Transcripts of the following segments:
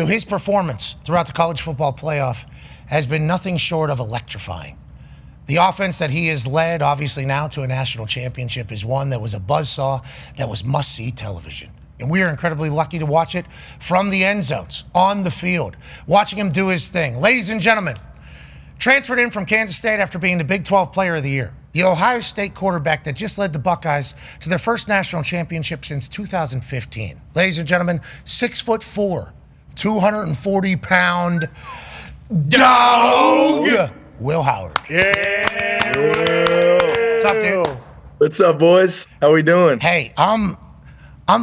who his performance throughout the college football playoff has been nothing short of electrifying. The offense that he has led, obviously now to a national championship, is one that was a buzzsaw, that was must-see television. And we are incredibly lucky to watch it from the end zones, on the field, watching him do his thing. Ladies and gentlemen, transferred in from Kansas State after being the Big 12 Player of the Year, the Ohio State quarterback that just led the Buckeyes to their first national championship since 2015. Ladies and gentlemen, 6'4", 240-pound dog, Will Howard. Yeah. What's up, dude? What's up, boys? How we doing? Hey, I'm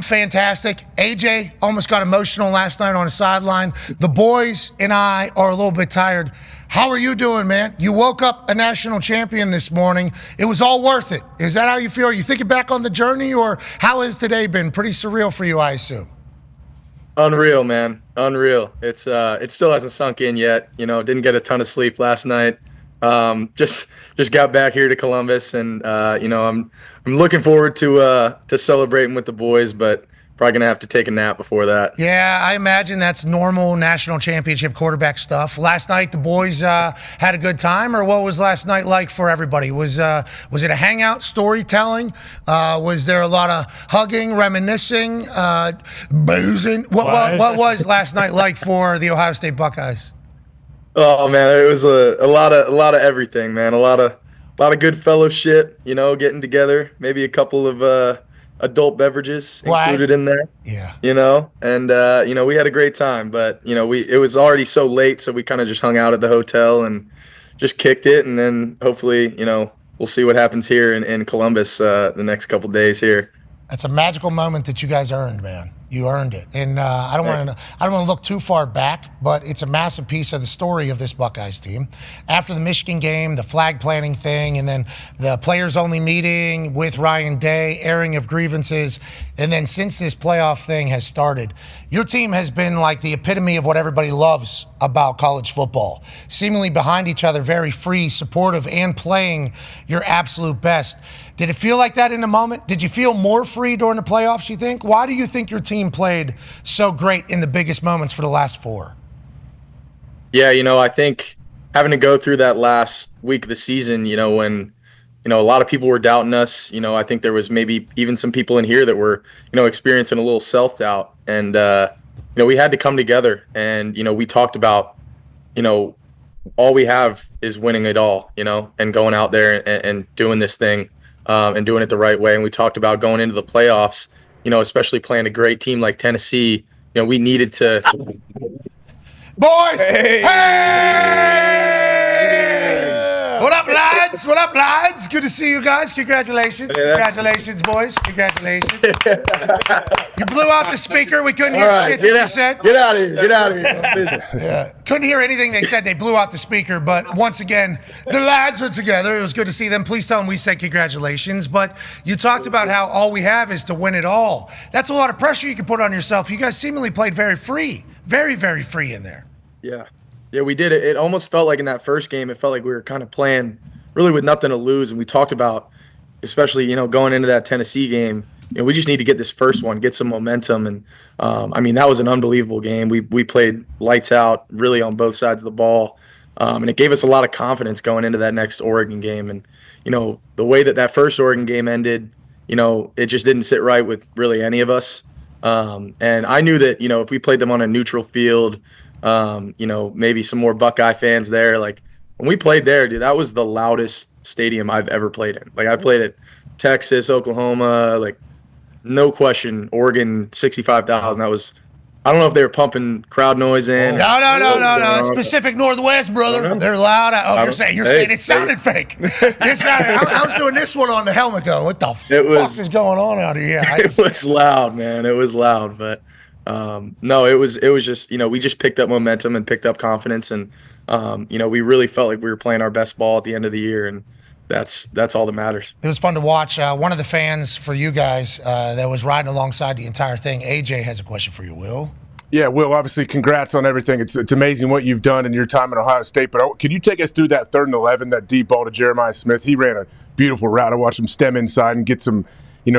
fantastic. AJ almost got emotional last night on the sideline. The boys and I are a little bit tired. How are you doing, man? You woke up a national champion this morning. It was all worth it. Is that how you feel? Are you thinking back on the journey, or how has today been? Pretty surreal for you, I assume. Unreal, man. Unreal. It still hasn't sunk in yet. Didn't get a ton of sleep last night. Just got back here to Columbus, and I'm looking forward to celebrating with the boys, but probably gonna have to take a nap before that. Yeah, I imagine that's normal national championship quarterback stuff. Last night the boys had a good time, or what was last night like for everybody? Was it a hangout, storytelling? Was there a lot of hugging, reminiscing, boozing? What was last night like for the Ohio State Buckeyes? Oh man, it was a lot of everything, man. A lot of good fellowship, getting together. Maybe a couple of adult beverages included in there. Yeah. And we had a great time, but it was already so late, so we kind of just hung out at the hotel and just kicked it, and then hopefully, we'll see what happens here in Columbus the next couple days here. That's a magical moment that you guys earned, man. You earned it, and I don't want to look too far back, but it's a massive piece of the story of this Buckeyes team. After the Michigan game, the flag planting thing, and then the players-only meeting with Ryan Day, airing of grievances, and then since this playoff thing has started, your team has been like the epitome of what everybody loves about college football. Seemingly behind each other, very free, supportive, and playing your absolute best. Did it feel like that in the moment? Did you feel more free during the playoffs, you think? Why do you think your team played so great in the biggest moments for the last four? Yeah, I think having to go through that last week of the season, when, a lot of people were doubting us, I think there was maybe even some people in here that were, experiencing a little self-doubt. And, we had to come together, and, we talked about, all we have is winning it all, and going out there and doing this thing. And doing it the right way. And we talked about going into the playoffs, especially playing a great team like Tennessee, we needed to. Boys! Hey! What up, lads? What up, lads? Good to see you guys. Congratulations. Congratulations, boys. Congratulations. You blew out the speaker. We couldn't hear shit that you said. Get out of here. Get out of here. Yeah. Couldn't hear anything they said. They blew out the speaker. But once again, the lads are together. It was good to see them. Please tell them we said congratulations. But you talked about how all we have is to win it all. That's a lot of pressure you can put on yourself. You guys seemingly played very free. Very, very free in there. Yeah, we did it. It almost felt like in that first game, it felt like we were kind of playing really with nothing to lose. And we talked about, especially, going into that Tennessee game, we just need to get this first one, get some momentum. And, that was an unbelievable game. We played lights out really on both sides of the ball. And it gave us a lot of confidence going into that next Oregon game. And, the way that first Oregon game ended, it just didn't sit right with really any of us. And I knew that, if we played them on a neutral field, maybe some more Buckeye fans there. Like when we played there, dude, that was the loudest stadium I've ever played in. Like I played at Texas, Oklahoma, like no question, Oregon, 65,000. That was, I don't know if they were pumping crowd noise in. No. Pacific Northwest, brother. They're loud. Oh, you're saying it sounded fake. It sounded. I was doing this one on the helmet going, what the fuck is going on out here? Yeah, it was loud, man. It was loud, but no, it was just, we just picked up momentum and picked up confidence, and we really felt like we were playing our best ball at the end of the year, and that's all that matters. It was fun to watch. One of the fans for you guys that was riding alongside the entire thing, AJ, has a question for you, Will. Yeah, Will, obviously, congrats on everything. It's amazing what you've done in your time in Ohio State, but can you take us through that 3rd and 11, that deep ball to Jeremiah Smith? He ran a beautiful route. I watched him stem inside and get some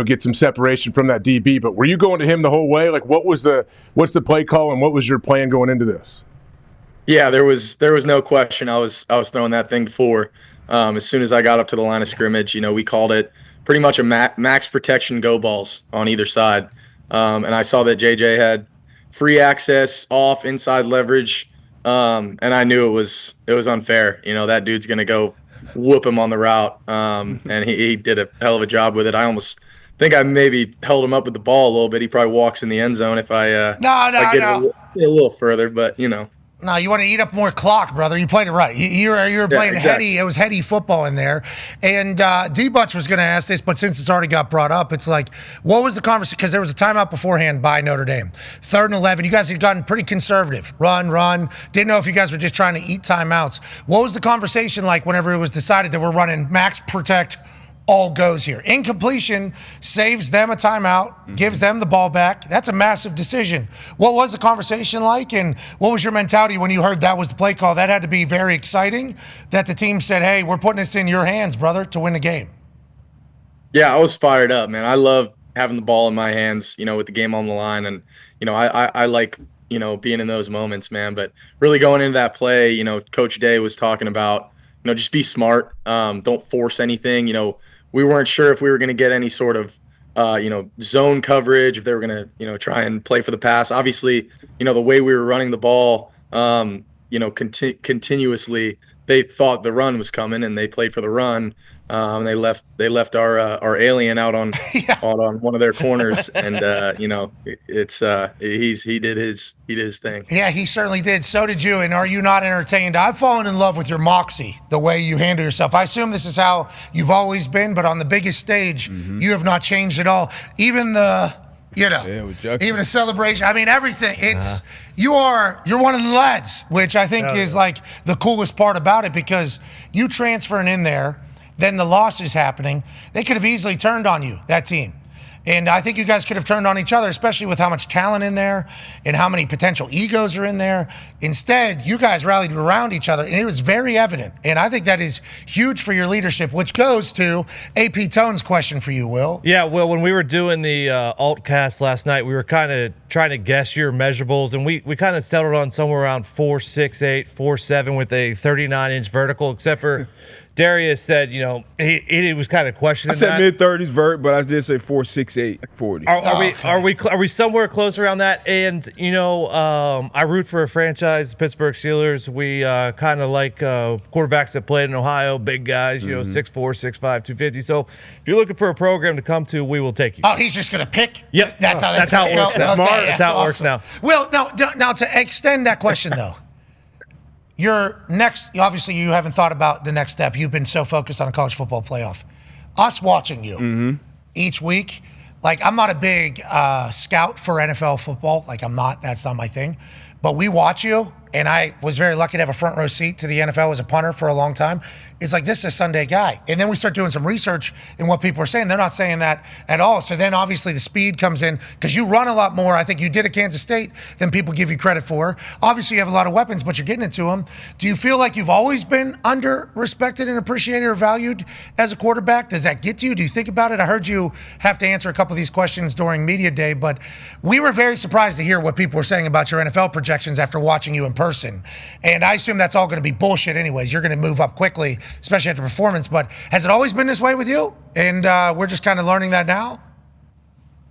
get some separation from that DB. But were you going to him the whole way? Like, what's the play call and what was your plan going into this? Yeah, there was no question. I was throwing that thing for. As soon as I got up to the line of scrimmage, we called it pretty much a max protection go balls on either side. And I saw that JJ had free access, off, inside leverage, and I knew it was unfair. That dude's gonna go whoop him on the route, and he did a hell of a job with it. I almost think I maybe held him up with the ball a little bit. He probably walks in the end zone if I get a little further, but No, you want to eat up more clock, brother. You played it right. You were playing heady. It was heady football in there. And D-Butch was going to ask this, but since it's already got brought up, it's like, what was the conversation? Because there was a timeout beforehand by Notre Dame. 3rd and 11. You guys had gotten pretty conservative. Run. Didn't know if you guys were just trying to eat timeouts. What was the conversation like whenever it was decided that we're running max protect, all goes here? Incompletion saves them a timeout, gives them the ball back. That's a massive decision. What was the conversation like, and what was your mentality when you heard that was the play call? That had to be very exciting that the team said, hey, we're putting this in your hands, brother, to win the game. Yeah, I was fired up, man. I love having the ball in my hands, with the game on the line. And, I like, being in those moments, man. But really going into that play, Coach Day was talking about, just be smart. Don't force anything. We weren't sure if we were going to get any sort of, zone coverage, if they were going to, try and play for the pass. Obviously, the way we were running the ball, continuously, they thought the run was coming and they played for the run. And they left our alien out on on one of their corners, and he did his thing. Yeah, he certainly did. So did you. And are you not entertained? I've fallen in love with your moxie, the way you handle yourself. I assume this is how you've always been, but on the biggest stage, you have not changed at all. Even the even a celebration. I mean, everything. It's you're one of the lads, which I think is like the coolest part about it, because you transferring in there. Then the loss is happening. They could have easily turned on you, that team. And I think you guys could have turned on each other, especially with how much talent in there and how many potential egos are in there. Instead, you guys rallied around each other, and it was very evident. And I think that is huge for your leadership, which goes to AP Tone's question for you, Will. Yeah, Will, when we were doing the alt cast last night, we were kind of trying to guess your measurables, and we kind of settled on somewhere around 4.68, 4.7 with a 39-inch vertical, except for Darius said, he was kind of questioning. I said mid-30s vert, but I did say 4.68, 40. Are we somewhere close around that? And I root for a franchise, Pittsburgh Steelers. We kind of like quarterbacks that played in Ohio, big guys, 6'4", 6'5", 250. So if you're looking for a program to come to, we will take you. Oh, he's just gonna pick. Yep, that's how it works now. Okay, that's how it works now. Well, now to extend that question though. Your next, obviously, you haven't thought about the next step. You've been so focused on a college football playoff. Us watching you each week, like, I'm not a big scout for NFL football. Like, that's not my thing. But we watch you, and I was very lucky to have a front row seat to the NFL as a punter for a long time. It's like, this is a Sunday guy. And then we start doing some research in what people are saying. They're not saying that at all. So then obviously the speed comes in because you run a lot more. I think you did at Kansas State than people give you credit for. Obviously you have a lot of weapons, but you're getting it to them. Do you feel like you've always been under-respected and appreciated or valued as a quarterback? Does that get to you? Do you think about it? I heard you have to answer a couple of these questions during media day, but we were very surprised to hear what people were saying about your NFL projections after watching you in person. And I assume that's all going to be bullshit anyways. You're going to move up quickly, especially after performance. But has it always been this way with you? And we're just kind of learning that now?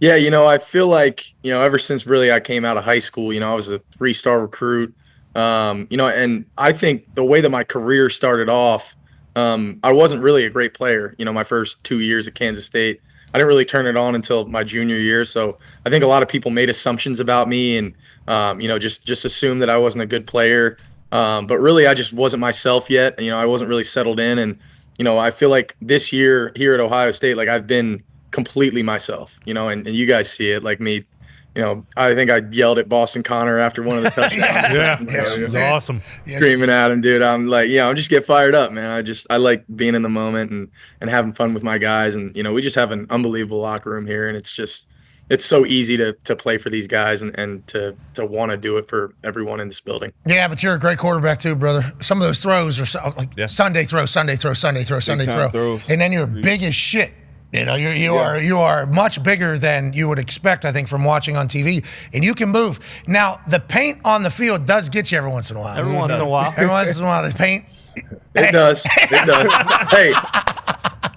Yeah, I feel like, ever since really I came out of high school, I was a 3-star recruit. And I think the way that my career started off, I wasn't really a great player. My first 2 years at Kansas State, I didn't really turn it on until my junior year. So I think a lot of people made assumptions about me and, just assumed that I wasn't a good player. But really, I just wasn't myself yet. I wasn't really settled in. And, I feel like this year here at Ohio State, like, I've been completely myself, and you guys see it, like me. I think I yelled at Boston Connor after one of the touchdowns. It was awesome. Screaming at him, dude. I'm like, I'm just get fired up, man. I like being in the moment and having fun with my guys. And, we just have an unbelievable locker room here. And it's so easy to play for these guys and to want to do it for everyone in this building. Yeah, but you're a great quarterback too, brother. Some of those throws are Sunday throw. Throws. And then you're big as shit You know, you are much bigger than you would expect, I think, from watching on TV. And you can move. Now, the paint on the field does get you every once in a while. Every once in a while. Every once in a while, the paint. It does. It does.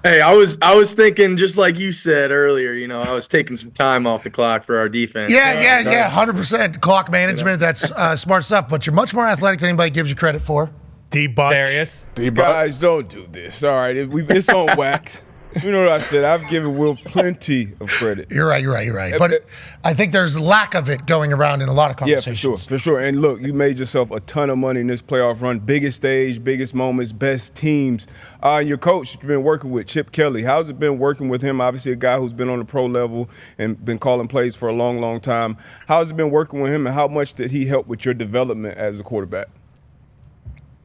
Hey, I was thinking just like you said earlier. You know, I was taking some time off the clock for our defense. Yeah, 100% clock management. That's smart stuff. But you're much more athletic than anybody gives you credit for. Darius. Guys, don't do this. All right, it's on wax. You know what I said? I've given Will plenty of credit. You're right. But I think there's lack of it going around in a lot of conversations. Yeah, for sure. And look, you made yourself a ton of money in this playoff run. Biggest stage, biggest moments, best teams. Your coach you've been working with, Chip Kelly. How's it been working with him? Obviously a guy who's been on the pro level and been calling plays for a long, long time. How's it been working with him, and how much did he help with your development as a quarterback?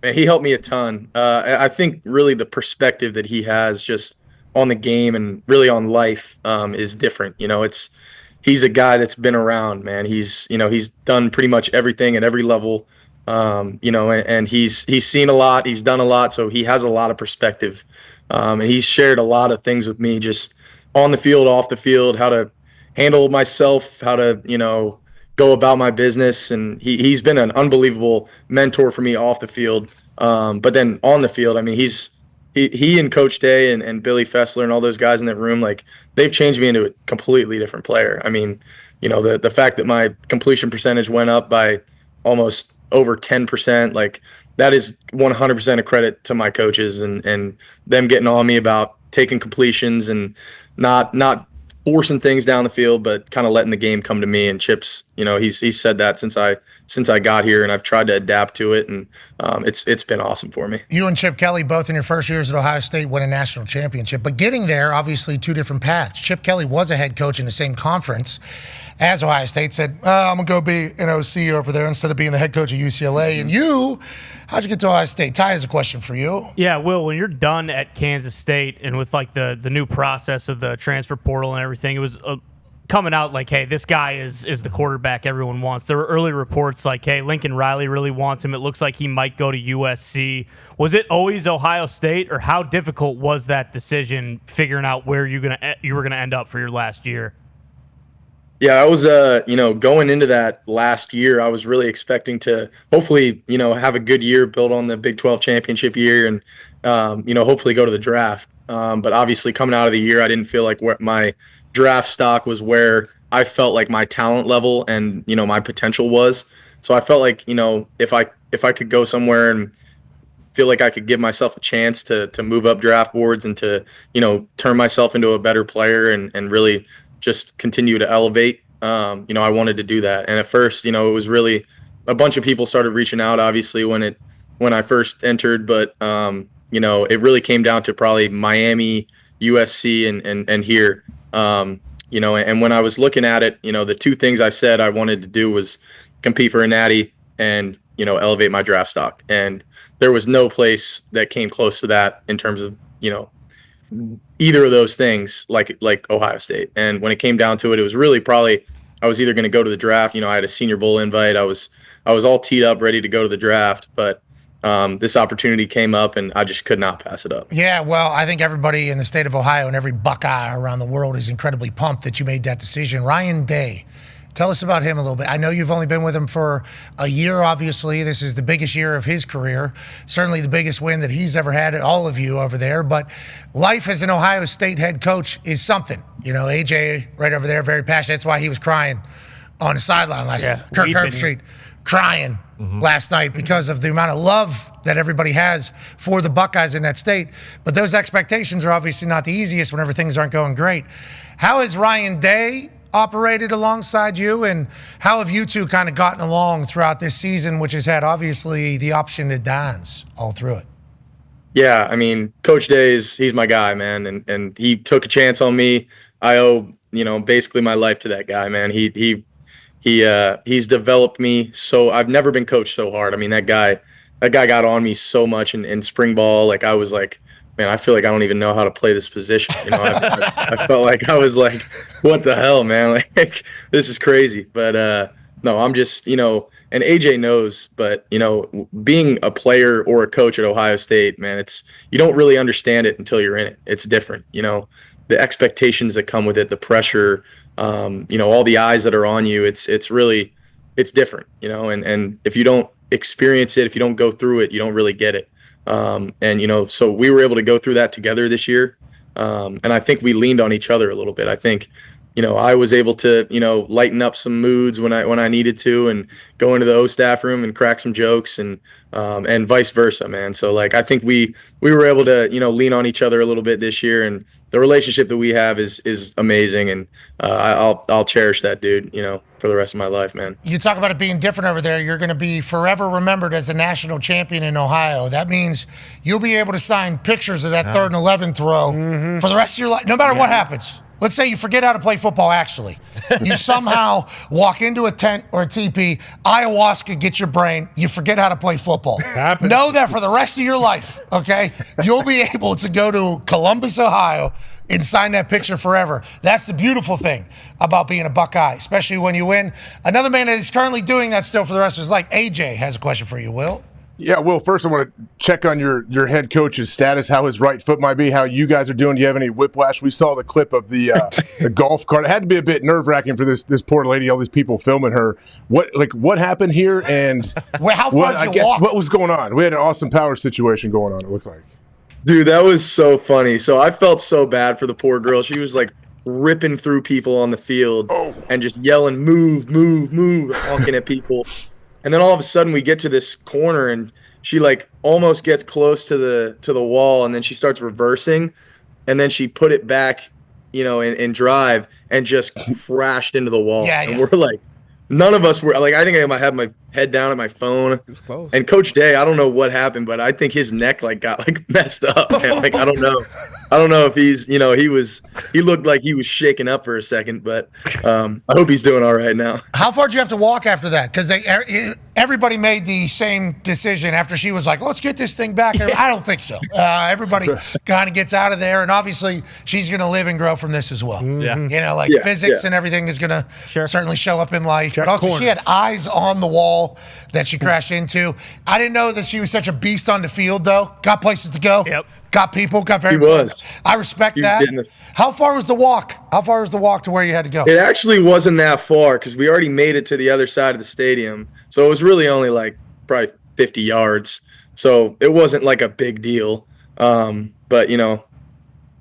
Man, he helped me a ton. I think really the perspective that he has just on the game and really on life is different. You know, he's a guy that's been around, man. He's done pretty much everything at every level. And he's seen a lot, he's done a lot, so he has a lot of perspective. And he's shared a lot of things with me just on the field, off the field, how to handle myself, how to, go about my business. And he's been an unbelievable mentor for me off the field. But then on the field, I mean, he and Coach Day and Billy Fessler and all those guys in that room, like, they've changed me into a completely different player. I mean, the fact that my completion percentage went up by almost over 10%, like, that is 100% a credit to my coaches and them getting on me about taking completions and not forcing things down the field, but kind of letting the game come to me. And Chip's, he's said that since I got here, and I've tried to adapt to it, and it's been awesome for me. You and Chip Kelly, both in your first years at Ohio State, win a national championship. But getting there, obviously, two different paths. Chip Kelly was a head coach in the same conference as Ohio State, said, I'm going to go be an OC over there instead of being the head coach at UCLA. And you, how'd you get to Ohio State? Ty has a question for you. Yeah, Will, when you're done at Kansas State and with, like, the new process of the transfer portal and everything, it was coming out like, hey, this guy is the quarterback everyone wants. There were early reports like, hey, Lincoln Riley really wants him. It looks like he might go to USC. Was it always Ohio State, or how difficult was that decision figuring out where you were gonna end up for your last year? Yeah, I was, going into that last year, I was really expecting to hopefully, have a good year, build on the Big 12 championship year, and, hopefully go to the draft. But obviously coming out of the year, I didn't feel like where my draft stock was where I felt like my talent level and, my potential was. So I felt like, if I could go somewhere and feel like I could give myself a chance to move up draft boards and to, turn myself into a better player and really just continue to elevate. I wanted to do that. And at first, it was really a bunch of people started reaching out, obviously, when I first entered. But, it really came down to probably Miami, USC, and here. And when I was looking at it, the two things I said I wanted to do was compete for a Natty and, elevate my draft stock. And there was no place that came close to that in terms of, either of those things like Ohio State. And when it came down to it, it was really probably I was either going to go to the draft. I had a Senior Bowl invite. I was all teed up, ready to go to the draft, but this opportunity came up, and I just could not pass it up. Yeah, well, I think everybody in the state of Ohio and every Buckeye around the world is incredibly pumped that you made that decision. Ryan Day, tell us about him a little bit. I know you've only been with him for a year, obviously. This is the biggest year of his career, certainly the biggest win that he's ever had at all of you over there. But life as an Ohio State head coach is something. AJ right over there, very passionate. That's why he was crying on the sideline last night. Kirk Herbstreit crying last night because of the amount of love that everybody has for the Buckeyes in that state. But those expectations are obviously not the easiest whenever things aren't going great. How has Ryan Day operated alongside you, and how have you two kind of gotten along throughout this season, which has had obviously the option to dance all through it? Yeah, I mean, Coach Day he's my guy, man, and he took a chance on me. I owe, basically my life to that guy, man. He's developed me so I've never been coached so hard. I mean, that guy got on me so much in spring ball. Like, I was like, man, I feel like I don't even know how to play this position. I felt like I was like, what the hell, man? Like, this is crazy. But no, I'm just, and AJ knows, but, being a player or a coach at Ohio State, man, you don't really understand it until you're in it. It's different, the expectations that come with it, the pressure, all the eyes that are on you. It's different, and if you don't experience it, if you don't go through it, you don't really get it. So we were able to go through that together this year. And I think we leaned on each other a little bit. I think, I was able to, lighten up some moods when I needed to, and go into the O staff room and crack some jokes, and vice versa, man. So I think we were able to, lean on each other a little bit this year, and the relationship that we have is amazing. And I'll cherish that dude, for the rest of my life, man. You talk about it being different over there. You're going to be forever remembered as a national champion in Ohio. That means you'll be able to sign pictures of that 3rd and 11th row for the rest of your life, no matter what happens. Let's say you forget how to play football, actually. You somehow walk into a tent or a teepee, ayahuasca gets your brain, you forget how to play football. Know that for the rest of your life, okay, you'll be able to go to Columbus, Ohio, and sign that picture forever. That's the beautiful thing about being a Buckeye, especially when you win. Another man that is currently doing that still for the rest of his life, AJ, has a question for you, Will. Yeah, Will, first I want to check on your head coach's status, how his right foot might be, how you guys are doing. Do you have any whiplash? We saw the clip of the golf cart. It had to be a bit nerve-wracking for this poor lady, all these people filming her. What happened here, and how far did you walk? What was going on? We had an Austin Powers situation going on, it looks like. Dude, that was so funny. So I felt so bad for the poor girl. She was ripping through people on the field and just yelling, move, move, move, honking at people. And then all of a sudden we get to this corner, and she almost gets close to the wall, and then she starts reversing, and then she put it back, and drive, and just crashed into the wall. Yeah. And we're none of us were I think I might have my head down at my phone. It was close. And Coach Day, I don't know what happened, but I think his neck got messed up. Man. I don't know if he's he looked like he was shaking up for a second, but I hope he's doing all right now. How far did you have to walk after that? Because everybody made the same decision after she was like, let's get this thing back. I don't think so. Everybody kind of gets out of there, and obviously she's going to live and grow from this as well. Yeah. Physics and everything is going to certainly show up in life. But also she had eyes on the wall that she crashed into. I didn't know that she was such a beast on the field, though. Got places to go. Yep. Got people. Got very. He was. I respect that. Goodness. How far was the walk? How far was the walk to where you had to go? It actually wasn't that far, because we already made it to the other side of the stadium. So it was really only probably 50 yards. So it wasn't a big deal. But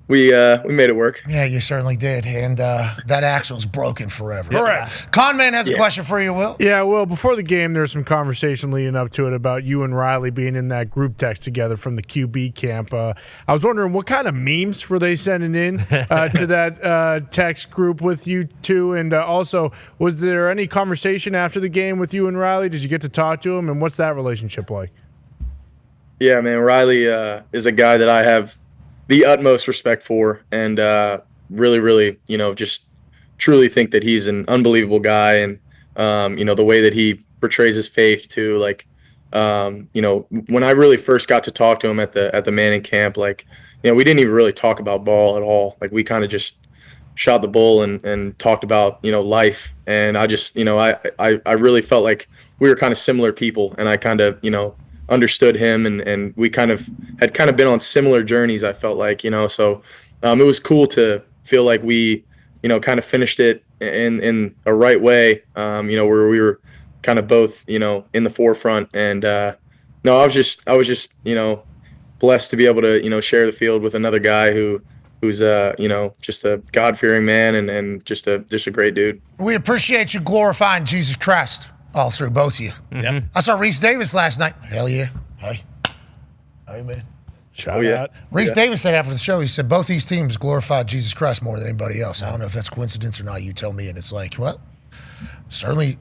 we made it work. Yeah, you certainly did. And that axle's broken forever. Correct. Conman has a question for you, Will. Yeah, well, before the game, there was some conversation leading up to it about you and Riley being in that group text together from the QB camp. I was wondering, what kind of memes were they sending in to that text group with you two? And also, was there any conversation after the game with you and Riley? Did you get to talk to him? And what's that relationship like? Yeah, man, Riley is a guy that I have the utmost respect for, and really, really, just truly think that he's an unbelievable guy. And, the way that he portrays his faith too, when I really first got to talk to him at the Manning camp, we didn't even really talk about ball at all. We kind of just shot the bull and talked about, life. And I just, I really felt like we were kind of similar people, and I kind of, understood him, and we had been on similar journeys, I felt like, so it was cool to feel like we, kind of finished it in a right way, where we were kind of both, in the forefront. And no, I was just, blessed to be able to, share the field with another guy who's just a God-fearing man, and just a great dude. We appreciate you glorifying Jesus Christ all through, both of you. Mm-hmm. I saw Reese Davis last night. Hell yeah. Hey. Amen. Shout out. Reese Davis said after the show, he said both these teams glorified Jesus Christ more than anybody else. I don't know if that's coincidence or not. You tell me. And it's well, certainly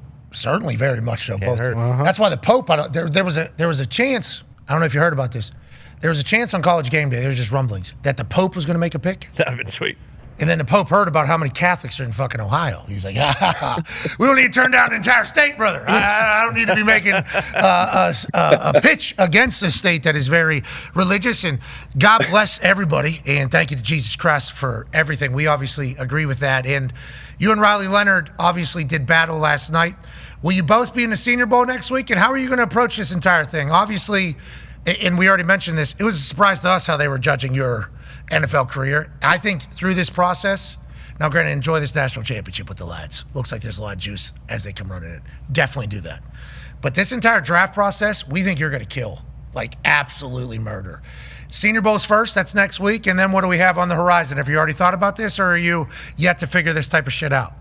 very much so. Both. That's why the Pope, there was a chance, I don't know if you heard about this, there was a chance on College Game Day, there's just rumblings, that the Pope was going to make a pick. That would have been sweet. And then the Pope heard about how many Catholics are in fucking Ohio. He was like, we don't need to turn down the entire state, brother. I don't need to be making a pitch against a state that is very religious. And God bless everybody. And thank you to Jesus Christ for everything. We obviously agree with that. And you and Riley Leonard obviously did battle last night. Will you both be in the Senior Bowl next week? And how are you going to approach this entire thing? Obviously, and we already mentioned this, it was a surprise to us how they were judging your NFL career. I think through this process, now granted, enjoy this national championship with the lads. Looks like there's a lot of juice as they come running in. Definitely do that. But this entire draft process, we think you're going to kill. Like, absolutely murder. Senior Bowl's first. That's next week. And then what do we have on the horizon? Have you already thought about this, or are you yet to figure this type of shit out?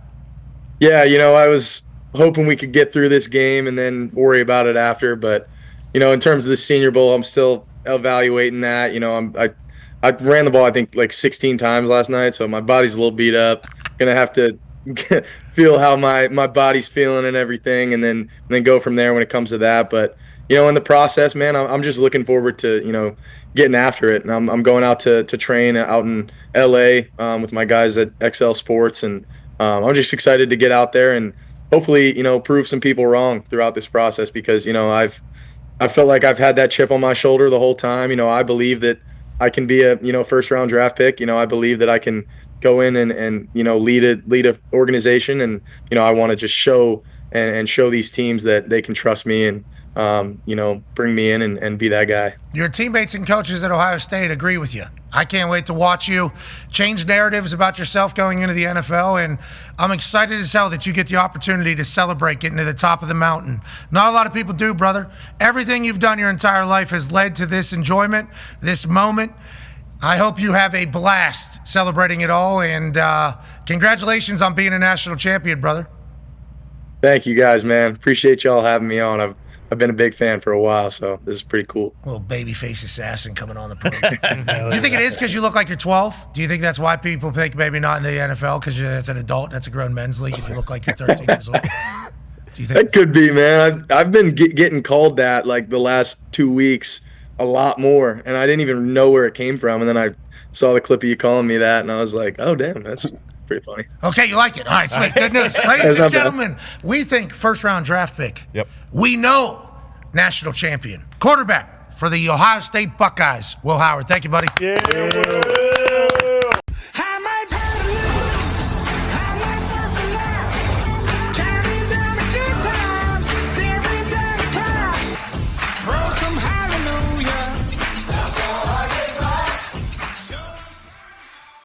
Yeah, I was hoping we could get through this game and then worry about it after. But, in terms of the Senior Bowl, I'm still evaluating that. I ran the ball, I think, like 16 times last night, so my body's a little beat up. Gonna have to feel how my body's feeling and everything, and then go from there when it comes to that. But in the process, man, I'm just looking forward to getting after it. And I'm going out to train out in LA with my guys at XL Sports, and I'm just excited to get out there and hopefully prove some people wrong throughout this process, because I felt like I've had that chip on my shoulder the whole time. I believe that I can be a first round draft pick. I believe that I can go in and lead a organization, and I want to just show and show these teams that they can trust me and bring me in and be that guy. Your teammates and coaches at Ohio State agree with you. I can't wait to watch you change narratives about yourself going into the NFL, and I'm excited as hell that you get the opportunity to celebrate getting to the top of the mountain. Not a lot of people do, brother. Everything you've done your entire life has led to this enjoyment, this moment. I hope you have a blast celebrating it all, and congratulations on being a national champion, brother. Thank you guys, man. Appreciate y'all having me on. I've been a big fan for a while, so this is pretty cool. Little babyface assassin coming on the program. You think it is because you look like you're 12? Do you think that's why people think maybe not in the NFL because it's an adult, that's a grown men's league, and you look like you're 13 years old? Do you think that could be, man? I've been getting called that like the last 2 weeks a lot more, and I didn't even know where it came from. And then I saw the clip of you calling me that, and I was like, oh, damn, that's pretty funny. Okay, you like it. All right, sweet. Good news. Ladies and gentlemen, we think first-round draft pick. Yep. We know national champion. Quarterback for the Ohio State Buckeyes, Will Howard. Thank you, buddy. Yeah.